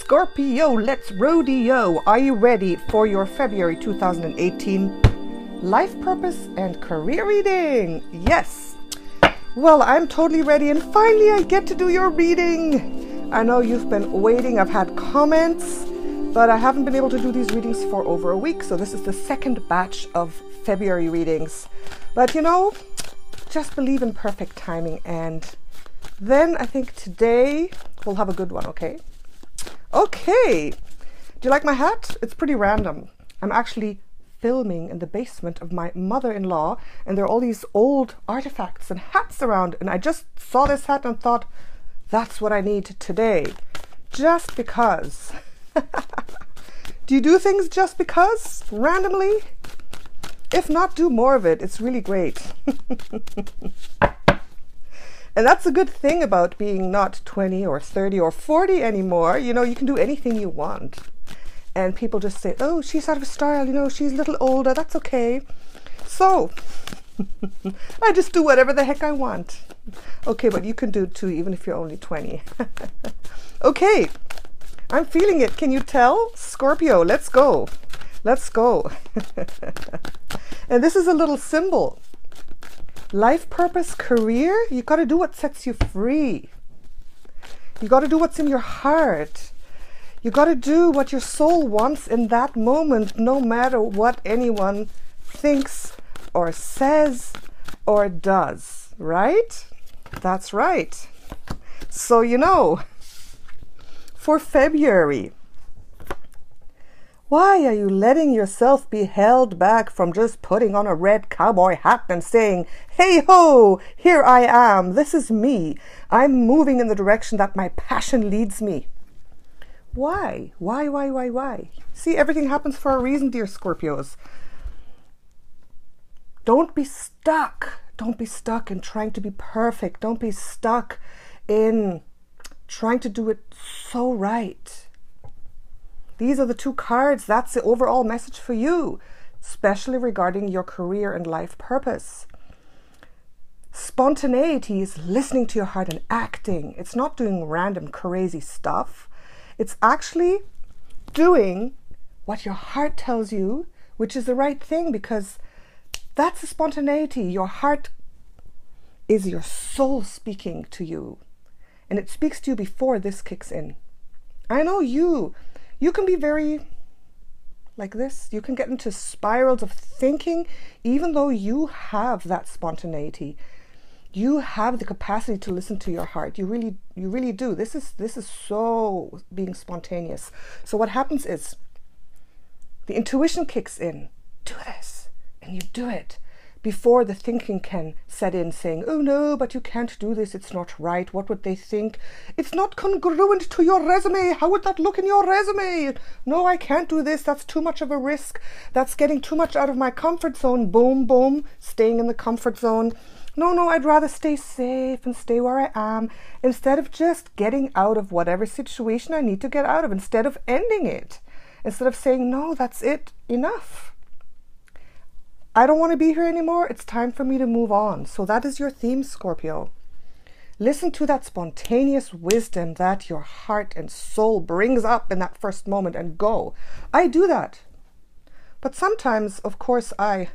Scorpio, let's rodeo. Are you ready for your February 2018 life purpose and career reading? Yes. Well, I'm totally ready, and finally I get to do your reading. I know you've been waiting. I've had comments, but I haven't been able to do these readings for over a week. So this is the second batch of February readings. But you know, just believe in perfect timing, and then I think today we'll have a good one, okay? Okay. Do you like my hat? It's pretty random. I'm actually filming in the basement of my mother-in-law, and there are all these old artifacts and hats around, and I just saw this hat and thought, that's what I need today. Just because. Do you do things just because? Randomly? If not, do more of it. It's really great. And that's a good thing about being not 20 or 30 or 40 anymore. You know, you can do anything you want. And people just say, oh, she's out of style, you know, she's a little older, that's okay. So, I just do whatever the heck I want. Okay, but you can do it too, even if you're only 20. Okay, I'm feeling it. Can you tell? Scorpio, let's go. Let's go. And this is a little symbol. Life purpose, career, you got to do what sets you free. You got to do what's in your heart. You got to do what your soul wants in that moment, no matter what anyone thinks or says or does, right? That's right. So, you know, for February, why are you letting yourself be held back from just putting on a red cowboy hat and saying, hey ho, here I am, this is me. I'm moving in the direction that my passion leads me. Why? Why? See, everything happens for a reason, dear Scorpios. Don't be stuck. Don't be stuck in trying to be perfect. Don't be stuck in trying to do it so right. These are the two cards. That's the overall message for you, especially regarding your career and life purpose. Spontaneity is listening to your heart and acting. It's not doing random crazy stuff. It's actually doing what your heart tells you, which is the right thing, because that's the spontaneity. Your heart is your soul speaking to you, and it speaks to you before this kicks in. I know you can be very like this. You can get into spirals of thinking, even though you have that spontaneity. You have the capacity to listen to your heart. You really do. This is so being spontaneous. So what happens is the intuition kicks in. Do this, and you do it before the thinking can set in, saying, oh no, but you can't do this, it's not right, what would they think? It's not congruent to your resume, how would that look in your resume? No, I can't do this, that's too much of a risk, that's getting too much out of my comfort zone. Boom, boom, staying in the comfort zone. No, I'd rather stay safe and stay where I am, instead of just getting out of whatever situation I need to get out of, instead of ending it, instead of saying, no, that's it, enough. I don't want to be here anymore. It's time for me to move on. So that is your theme, Scorpio. Listen to that spontaneous wisdom that your heart and soul brings up in that first moment and go. I do that. But sometimes, of course, I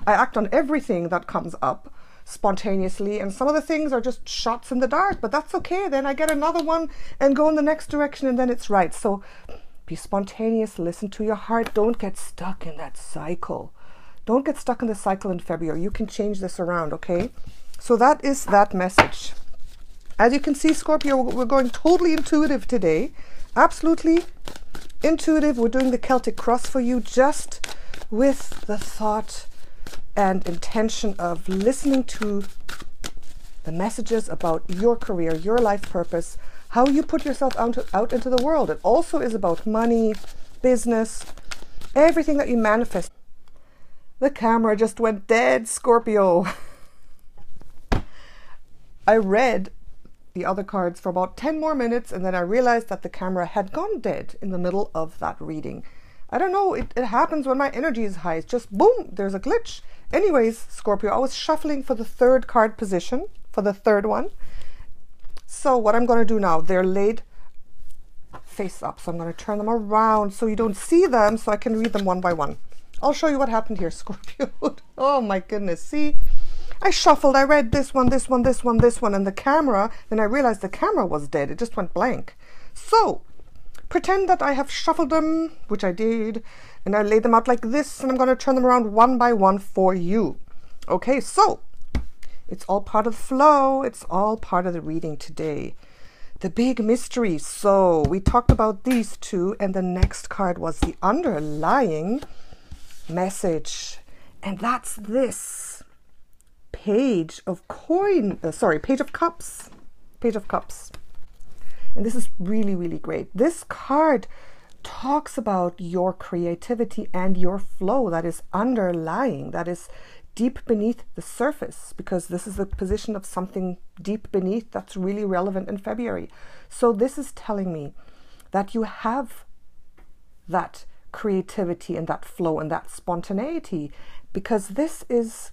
act on everything that comes up spontaneously, and some of the things are just shots in the dark, but that's okay. Then I get another one and go in the next direction, and then it's right. So be spontaneous. Listen to your heart. Don't get stuck in that cycle. Don't get stuck in the cycle in February. You can change this around, okay? So that is that message. As you can see, Scorpio, we're going totally intuitive today. Absolutely intuitive. We're doing the Celtic cross for you, just with the thought and intention of listening to the messages about your career, your life purpose, how you put yourself out into the world. It also is about money, business, everything that you manifest. The camera just went dead, Scorpio. I read the other cards for about 10 more minutes, and then I realized that the camera had gone dead in the middle of that reading. I don't know, it happens when my energy is high. It's just boom, there's a glitch. Anyways, Scorpio, I was shuffling for the third card position, for the third one. So what I'm going to do now, they're laid face up. So I'm going to turn them around so you don't see them, so I can read them one by one. I'll show you what happened here, Scorpio. Oh my goodness. See, I shuffled. I read this one, this one, this one, this one, and the camera. Then I realized the camera was dead. It just went blank. So pretend that I have shuffled them, which I did, and I laid them out like this, and I'm going to turn them around one by one for you. Okay, so it's all part of the flow. It's all part of the reading today. The big mystery. So we talked about these two, and the next card was the underlying message, and that's this page of cups. And this is really, really great. This card talks about your creativity and your flow that is underlying, that is deep beneath the surface, because this is the position of something deep beneath that's really relevant in February. So this is telling me that you have that creativity and that flow and that spontaneity, because this is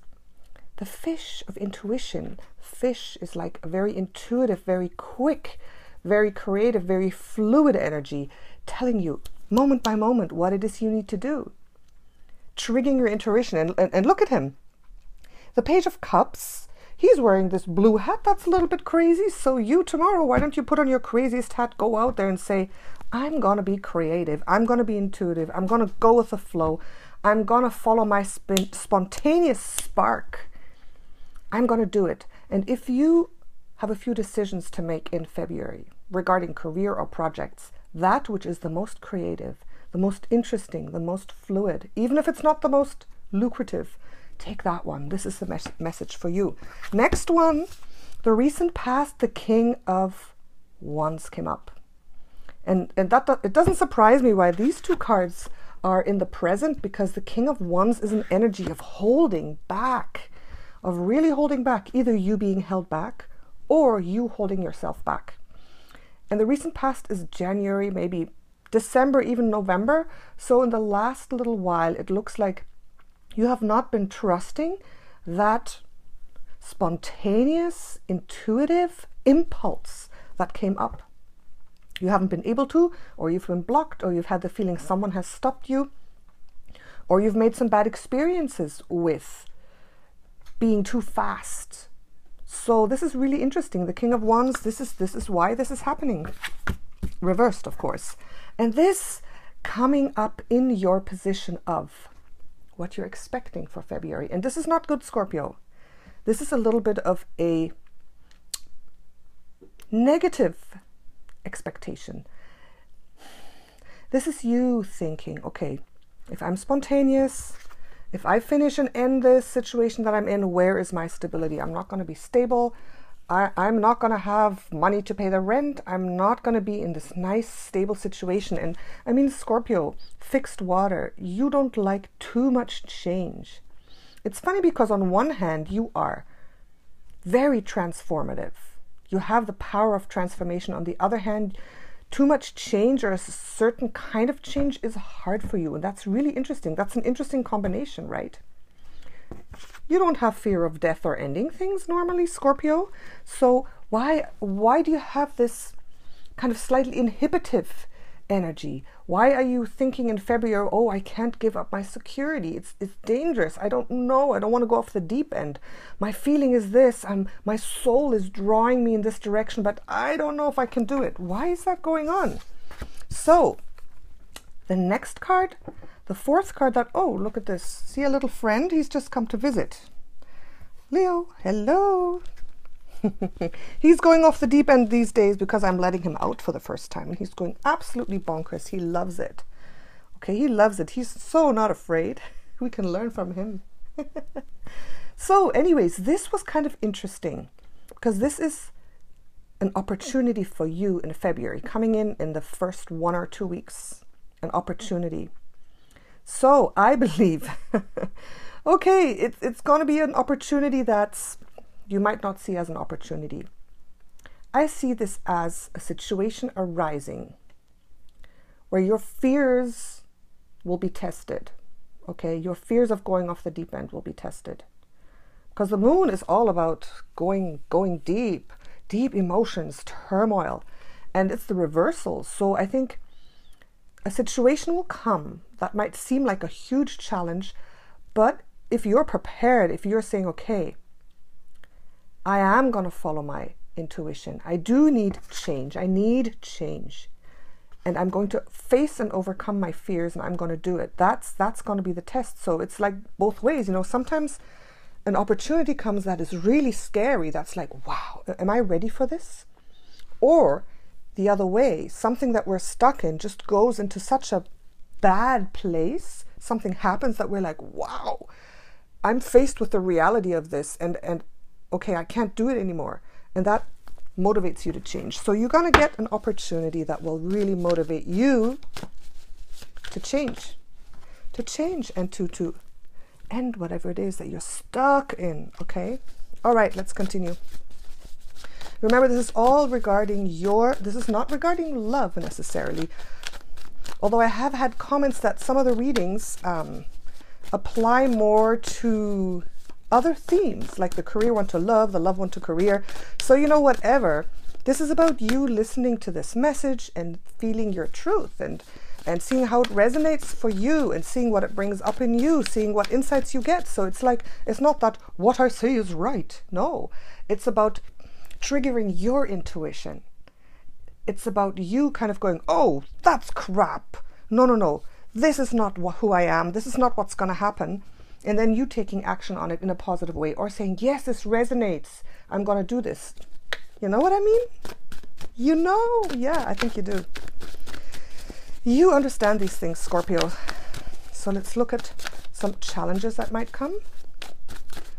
the fish of intuition. Fish is like a very intuitive, very quick, very creative, very fluid energy, telling you moment by moment what it is you need to do, triggering your intuition. And look at him, the Page of Cups. He's wearing this blue hat that's a little bit crazy. So you tomorrow, why don't you put on your craziest hat, go out there and say, I'm going to be creative. I'm going to be intuitive. I'm going to go with the flow. I'm going to follow my spontaneous spark. I'm going to do it. And if you have a few decisions to make in February regarding career or projects, that which is the most creative, the most interesting, the most fluid, even if it's not the most lucrative, take that one. This is the message for you. Next one, the recent past, the King of Wands came up. And that it doesn't surprise me why these two cards are in the present, because the King of Wands is an energy of holding back, of really holding back, either you being held back or you holding yourself back. And the recent past is January, maybe December, even November. So in the last little while, it looks like you have not been trusting that spontaneous, intuitive impulse that came up. You haven't been able to, or you've been blocked, or you've had the feeling someone has stopped you, or you've made some bad experiences with being too fast. So this is really interesting. The King of Wands, this is why this is happening. Reversed, of course. And this coming up in your position of what you're expecting for February. And this is not good, Scorpio. This is a little bit of a negative expectation. This is you thinking, okay, if I'm spontaneous, if I finish and end this situation that I'm in, where is my stability? I'm not going to be stable. I'm not going to have money to pay the rent. I'm not going to be in this nice, stable situation. And I mean, Scorpio, fixed water, you don't like too much change. It's funny because on one hand, you are very transformative. You have the power of transformation. On the other hand, too much change or a certain kind of change is hard for you. And that's really interesting. That's an interesting combination, right? You don't have fear of death or ending things normally, Scorpio. So why do you have this kind of slightly inhibitive energy? Why are you thinking in February, oh, I can't give up my security. It's dangerous. I don't know. I don't want to go off the deep end. My feeling is this. My soul is drawing me in this direction, but I don't know if I can do it. Why is that going on? So the next card, the fourth card that, oh, look at this. See a little friend? He's just come to visit. Leo, hello. He's going off the deep end these days because I'm letting him out for the first time. And he's going absolutely bonkers. He loves it. Okay, he loves it. He's so not afraid. We can learn from him. So anyways, this was kind of interesting because this is an opportunity for you in February, coming in the first 1 or 2 weeks, an opportunity. So I believe, okay, it's going to be an opportunity that's you might not see as an opportunity. I see this as a situation arising where your fears will be tested. Okay, your fears of going off the deep end will be tested. Because the moon is all about going deep emotions, turmoil. and it's the reversal. So I think a situation will come that might seem like a huge challenge, but if you're prepared, if you're saying, okay, I am going to follow my intuition. I do need change. I need change. And I'm going to face and overcome my fears, and I'm going to do it. That's going to be the test. So it's like both ways. You know, sometimes an opportunity comes that is really scary. That's like, wow, am I ready for this? Or the other way, something that we're stuck in just goes into such a bad place. Something happens that we're like, wow, I'm faced with the reality of this, and okay, I can't do it anymore. And that motivates you to change. So you're going to get an opportunity that will really motivate you to change and to end whatever it is that you're stuck in. Okay. All right, let's continue. Remember, this is all regarding this is not regarding love necessarily. Although I have had comments that some of the readings apply more to other themes, like the career one to love, the love one to career. So, you know, whatever. This is about you listening to this message and feeling your truth and seeing how it resonates for you and seeing what it brings up in you, seeing what insights you get. So it's like, it's not that what I say is right. No, it's about triggering your intuition. It's about you kind of going, oh, that's crap. No. This is not who I am. This is not what's going to happen. And then you taking action on it in a positive way, or saying, yes, this resonates. I'm going to do this. You know what I mean? You know? Yeah, I think you do. You understand these things, Scorpio. So let's look at some challenges that might come.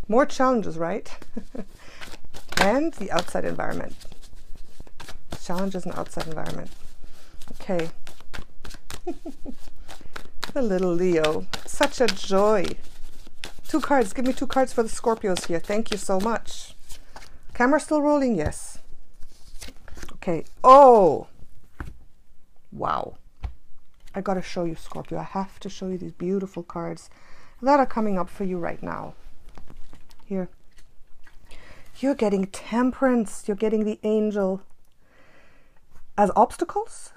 More challenges, right? And the outside environment. Challenges in the outside environment. Okay. The little Leo. Such a joy. 2 cards. Give me 2 cards for the Scorpios here. Thank you so much. Camera still rolling? Yes. Okay. Oh. Wow. I got to show you, Scorpio. I have to show you these beautiful cards that are coming up for you right now. Here. You're getting Temperance. You're getting the Angel as obstacles.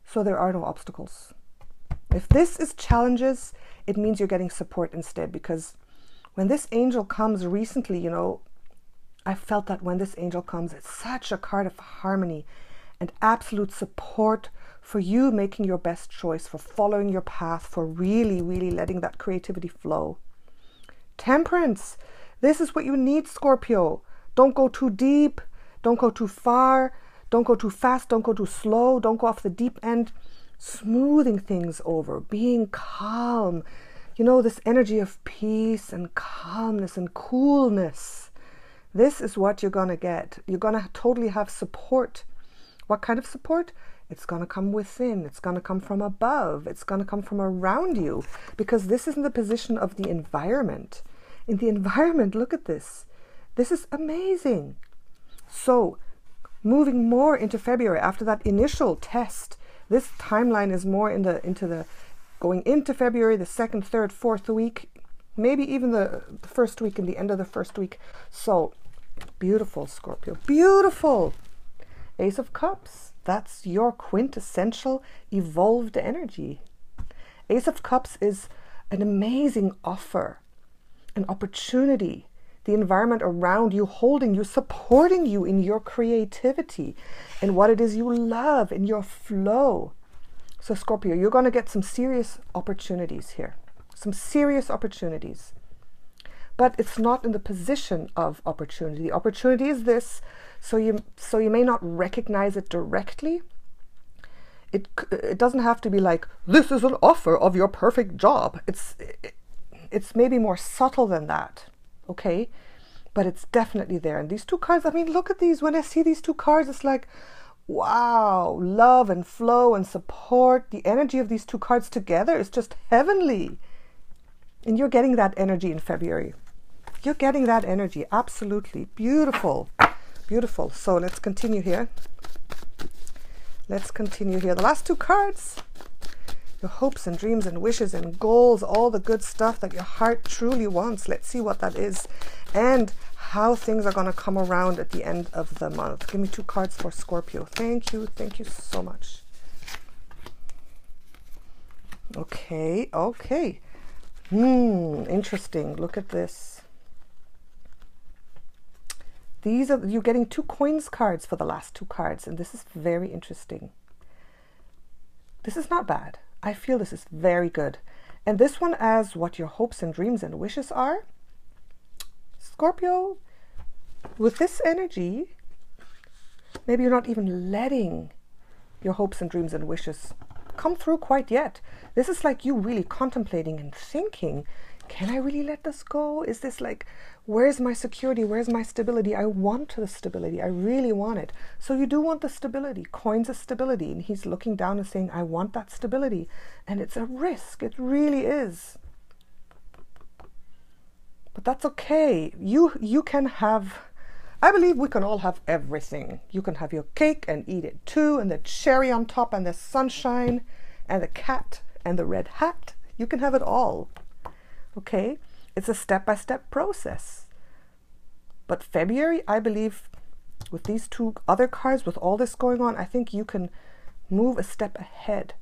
So there are no obstacles. If this is challenges, it means you're getting support instead, because when this angel comes recently, you know, I felt that when this angel comes, it's such a card of harmony and absolute support for you making your best choice, for following your path, for really, really letting that creativity flow. Temperance. This is what you need, Scorpio. Don't go too deep. Don't go too far. Don't go too fast. Don't go too slow. Don't go off the deep end. Smoothing things over, being calm, you know, this energy of peace and calmness and coolness. This is what you're going to get. You're going to totally have support. What kind of support? It's going to come within. It's going to come from above. It's going to come from around you, because this is in the position of the environment. In the environment, look at this. This is amazing. So moving more into February after that initial test, this timeline is more going into February, the 2nd, 3rd, 4th week, maybe even the first week and the end of the first week. So beautiful, Scorpio. Beautiful. Ace of Cups. That's your quintessential evolved energy. Ace of Cups is an amazing offer, an opportunity. The environment around you, holding you, supporting you in your creativity and what it is you love, in your flow. So Scorpio, you're going to get some serious opportunities here. Some serious opportunities. But it's not in the position of opportunity. The opportunity is this, so you may not recognize it directly. It doesn't have to be like, this is an offer of your perfect job. It's maybe more subtle than that. Okay, but it's definitely there. And these 2 cards, I mean, look at these. When I see these 2 cards, it's like, wow, love and flow and support. The energy of these 2 cards together is just heavenly. And you're getting that energy in February. You're getting that energy. Absolutely. Beautiful. Beautiful. So let's continue here. Let's continue here. The last 2 cards. Your hopes and dreams and wishes and goals, all the good stuff that your heart truly wants. Let's see what that is and how things are going to come around at the end of the month. Give me 2 cards for Scorpio. Thank you so much. Okay, okay. Interesting. Look at this. These are, you're getting 2 coins cards for the last 2 cards, and this is very interesting. This is not bad. I feel this is very good. And this one as what your hopes and dreams and wishes are. Scorpio, with this energy, maybe you're not even letting your hopes and dreams and wishes come through quite yet. This is like you really contemplating and thinking, can I really let this go? Is this like, where's my security? Where's my stability? I want the stability. I really want it. So you do want the stability. Coins of stability. And he's looking down and saying, I want that stability. And it's a risk. It really is. But that's okay. You can have, I believe we can all have everything. You can have your cake and eat it too. And the cherry on top and the sunshine and the cat and the red hat. You can have it all. Okay, it's a step-by-step process. But February, I believe, with these 2 other cards, with all this going on, I think you can move a step ahead.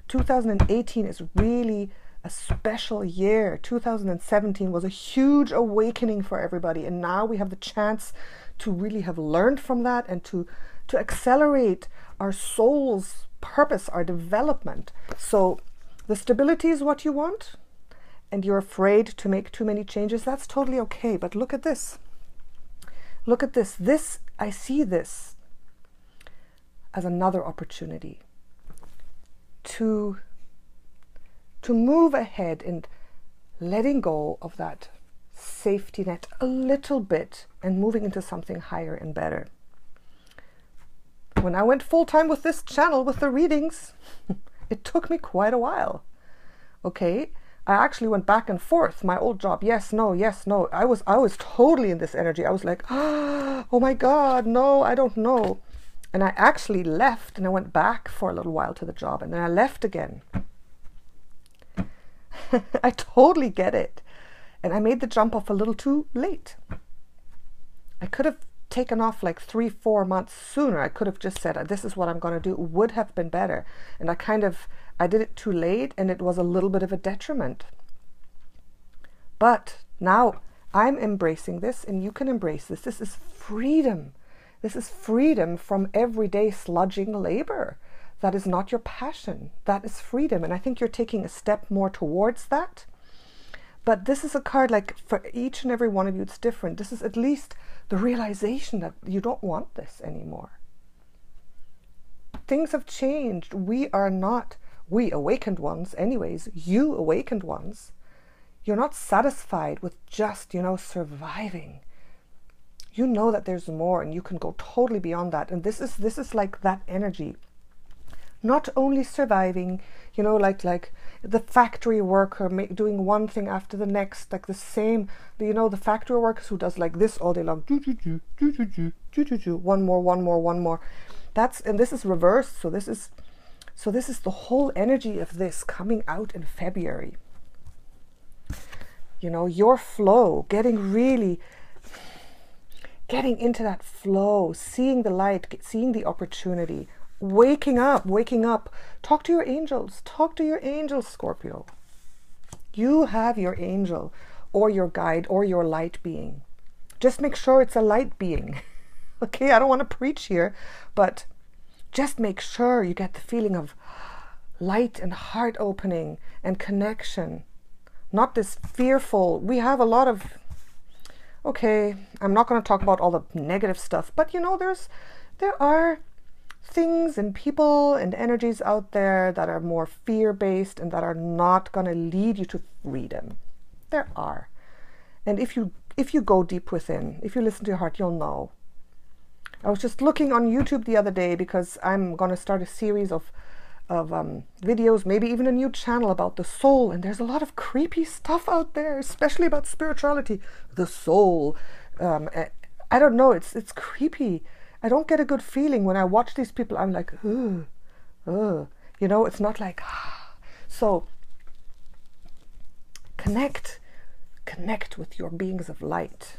2018 is really a special year. 2017 was a huge awakening for everybody. And now we have the chance to really have learned from that and to accelerate our soul's purpose, our development. So the stability is what you want, and you're afraid to make too many changes, that's totally okay. But look at this. Look at this. This, I see this as another opportunity to move ahead and letting go of that safety net a little bit and moving into something higher and better. When I went full-time with this channel, with the readings, it took me quite a while. Okay? I actually went back and forth. My old job, yes, no, yes, no. I was totally in this energy. I was like, oh my God, no, I don't know. And I actually left and I went back for a little while to the job and then I left again. I totally get it. And I made the jump off a little too late. I could have taken off like 3-4 months sooner. I could have just said, this is what I'm going to do. It would have been better. And I did it too late and it was a little bit of a detriment. But now I'm embracing this and you can embrace this. This is freedom. This is freedom from everyday sludging labor. That is not your passion. That is freedom. And I think you're taking a step more towards that. But this is a card like for each and every one of you, it's different. This is at least the realization that you don't want this anymore. Things have changed. We are not, we awakened ones anyways, you awakened ones. You're not satisfied with just, surviving. You know that there's more and you can go totally beyond that. And this is like that energy. Not only surviving, like the factory worker doing one thing after the next, like the same, the factory workers who does like this all day long, one more. And this is reversed. So this is the whole energy of this coming out in February. Your flow, getting into that flow, seeing the light, seeing the opportunity. Waking up. Talk to your angels. Talk to your angels, Scorpio. You have your angel or your guide or your light being. Just make sure it's a light being. Okay, I don't want to preach here, but just make sure you get the feeling of light and heart opening and connection. Not this fearful. We have a lot of, okay, I'm not going to talk about all the negative stuff, but there are things and people and energies out there that are more fear-based and that are not going to lead you to freedom. There are. And if you go deep within, if you listen to your heart, you'll know. I was just looking on YouTube the other day because I'm going to start a series of videos, maybe even a new channel about the soul. And there's a lot of creepy stuff out there, especially about spirituality. The soul. I don't know. It's creepy. I don't get a good feeling when I watch these people. I'm like, it's not like, So connect with your beings of light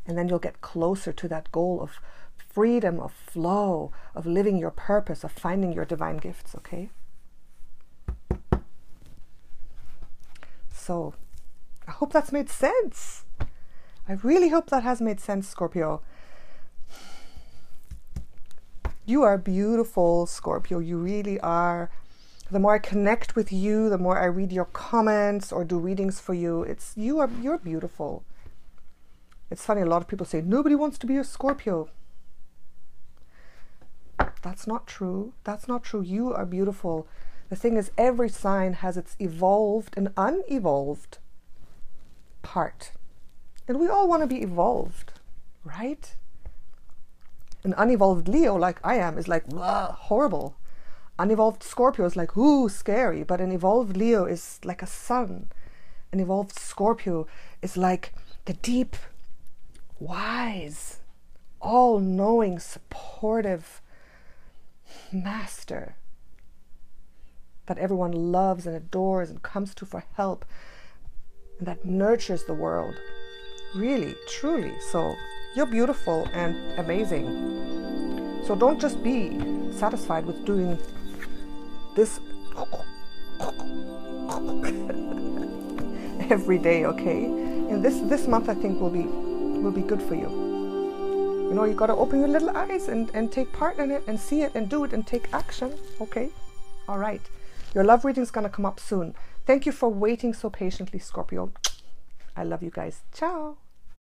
And then you'll get closer to that goal of freedom, of flow, of living your purpose, of finding your divine gifts, okay? So I hope that's made sense. I really hope that has made sense, Scorpio. You are beautiful, Scorpio. You really are. The more I connect with you, the more I read your comments or do readings for you, you're beautiful. It's funny, a lot of people say, nobody wants to be a Scorpio. That's not true. That's not true. You are beautiful. The thing is, every sign has its evolved and unevolved part. And we all want to be evolved, right? An unevolved Leo, like I am, is like, horrible. Unevolved Scorpio is like, ooh, scary. But an evolved Leo is like a sun. An evolved Scorpio is like the deep, wise, all-knowing, supportive master that everyone loves and adores and comes to for help, and that nurtures the world. Really, truly. So you're beautiful and amazing. So don't just be satisfied with doing this every day, okay? And this month I think will be good for you. You know, you got to open your little eyes and take part in it and see it and do it and take action, okay? All right. Your love reading is going to come up soon. Thank you for waiting so patiently, Scorpio. I love you guys. Ciao.